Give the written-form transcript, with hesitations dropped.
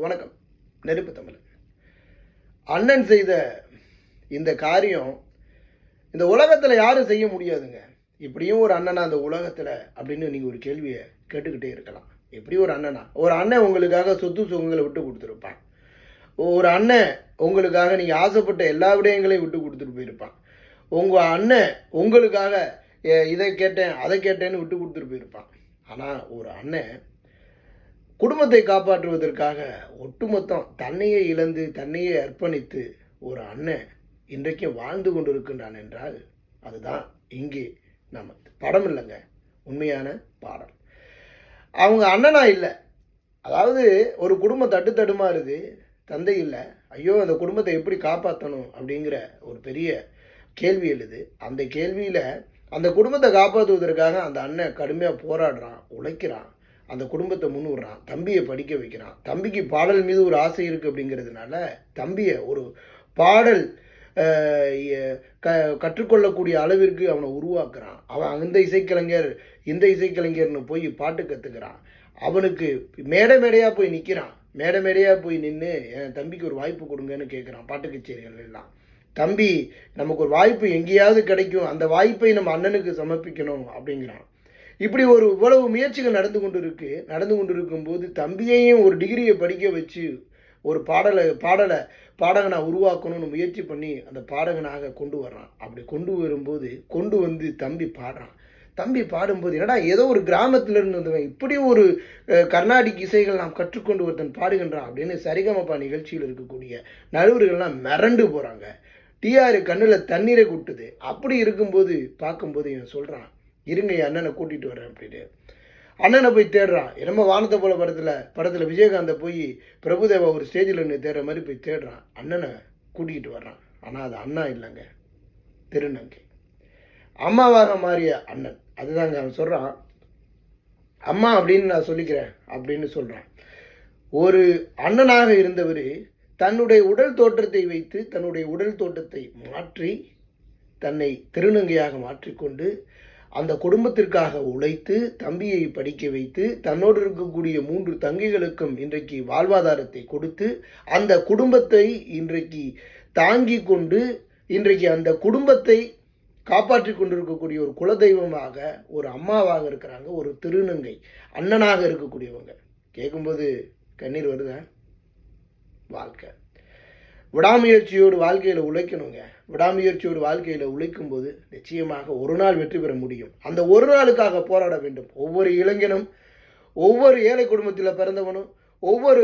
வணக்கம். நெருப்பு தமிழன். அண்ணன் செய்த இந்த காரியம் இந்த உலகத்தில் யாரும் செய்ய முடியாதுங்க. இப்படியும் ஒரு அண்ணனா அந்த உலகத்தில் அப்படின்னு நீங்கள் ஒரு கேள்வியை கேட்டுக்கிட்டே இருக்கலாம். எப்படி ஒரு அண்ணனா? ஒரு அண்ணன் உங்களுக்காக சொத்து சுகங்களை விட்டு கொடுத்துருப்பான். ஒரு அண்ணன் உங்களுக்காக நீங்கள் ஆசைப்பட்ட எல்லா விடயங்களையும் விட்டு கொடுத்துட்டு போயிருப்பான். உங்கள் அண்ணன் உங்களுக்காக இதை கேட்டேன் அதை கேட்டேன்னு விட்டு கொடுத்துட்டு போயிருப்பான். ஆனால் ஒரு அண்ணன் குடும்பத்தை காப்பாற்றுவதற்காக ஒட்டுமொத்தம் தன்னையே இழந்து தன்னையே அர்ப்பணித்து ஒரு அண்ணன் இன்றைக்கு வாழ்ந்து கொண்டிருக்கின்றான் என்றால் அதுதான் இங்கே நம்ம படம் இல்லைங்க, உண்மையான பாடல். அவங்க அண்ணனா இல்லை, அதாவது ஒரு குடும்பம் தடுமாறுது, தந்தை இல்லை, ஐயோ அந்த குடும்பத்தை எப்படி காப்பாற்றணும் அப்படிங்கிற ஒரு பெரிய கேள்வி எழுது. அந்த கேள்வியில் அந்த குடும்பத்தை காப்பாற்றுவதற்காக அந்த அண்ணன் கடுமையாக போராடுறான், உழைக்கிறான், அந்த குடும்பத்தை முன்னுடுறான், தம்பியை படிக்க வைக்கிறான். தம்பிக்கு பாடல் மீது ஒரு ஆசை இருக்குது அப்படிங்கிறதுனால தம்பியை ஒரு பாடல் கற்றுக்கொள்ளக்கூடிய அளவிற்கு அவனை உருவாக்குறான். அவன் அந்த இசைக்கலைஞர் இந்த இசைக்கலைஞர்னு போய் பாட்டு கற்றுக்கிறான். அவனுக்கு மேடையாக போய் நிற்கிறான். மேடையாக போய் நின்று என் தம்பிக்கு ஒரு வாய்ப்பு கொடுங்கன்னு கேட்குறான். பாட்டு கச்சேரிகள் எல்லாம் தம்பி நமக்கு ஒரு வாய்ப்பு எங்கேயாவது கிடைக்கும், அந்த வாய்ப்பை நம்ம அண்ணனுக்கு சமர்ப்பிக்கணும் அப்படிங்கிறான். இப்படி இவ்வளவு முயற்சிகள் நடந்து கொண்டு இருக்கும்போது தம்பியையும் ஒரு டிகிரியை படிக்க வச்சு ஒரு பாடகனாக உருவாக்கணும்னு முயற்சி பண்ணி அந்த பாடகனாக கொண்டு வர்றான். அப்படி கொண்டு வந்து தம்பி பாடுறான். தம்பி பாடும்போது என்னடா ஏதோ ஒரு கிராமத்திலிருந்து வந்தவன் இப்படி ஒரு கர்நாடிக் இசைகள் நாம் கற்றுக்கொண்டு ஒருத்தன் பாடுகின்றான் அப்படின்னு சரிகமப்பா நிகழ்ச்சியில் இருக்கக்கூடிய நடுவர்கள்லாம் மிரண்டு போகிறாங்க. டிஆர் கண்ணில் தண்ணீரை கூட்டுது. அப்படி இருக்கும்போது பார்க்கும்போது இவன் சொல்கிறான், இருங்க என் அண்ணனை கூட்டிகிட்டு வர்றேன் அப்படின்னு. அண்ணனை போய் தேடுறான். என்னமோ வானத்தை போல படத்தில் விஜயகாந்தை போய் பிரபுதேவா ஒரு ஸ்டேஜில் நின்று தேடுற மாதிரி போய் தேடுறான். அண்ணனை கூட்டிகிட்டு வர்றான். ஆனால் அது அண்ணா இல்லைங்க, திருநங்கை. அம்மாவாக மாறிய அண்ணன். அதுதாங்க அவன் சொல்கிறான், அம்மா அப்படின்னு நான் சொல்லிக்கிறேன் அப்படின்னு சொல்கிறான். ஒரு அண்ணனாக இருந்தவர் தன்னுடைய உடல் தோற்றத்தை வைத்து தன்னுடைய உடல் தோற்றத்தை மாற்றி தன்னை திருநங்கையாக மாற்றிக்கொண்டு அந்த குடும்பத்திற்காக உழைத்து தம்பியை படிக்க வைத்து தன்னோடு இருக்கக்கூடிய 3 தங்கைகளுக்கும் இன்றைக்கு வாழ்வாதாரத்தை கொடுத்து அந்த குடும்பத்தை இன்றைக்கு தாங்கி கொண்டு இன்றைக்கு அந்த குடும்பத்தை காப்பாற்றி கொண்டிருக்கக்கூடிய ஒரு குலதெய்வமாக ஒரு அம்மாவாக இருக்கிறாங்க, ஒரு திருநங்கை அண்ணனாக இருக்கக்கூடியவங்க. கேட்கும்போது கண்ணீர் வருதா? வாழ்க்கை விடாமுயற்சியோடு வாழ்க்கையில் உழைக்கணுங்க. விடாமுயற்சியோடு வாழ்க்கையில் உழைக்கும்போது நிச்சயமாக ஒரு நாள் வெற்றி பெற முடியும். அந்த ஒரு நாளுக்காக போராட வேண்டும். ஒவ்வொரு இளைஞனும், ஒவ்வொரு ஏழை குடும்பத்தில் பிறந்தவனும், ஒவ்வொரு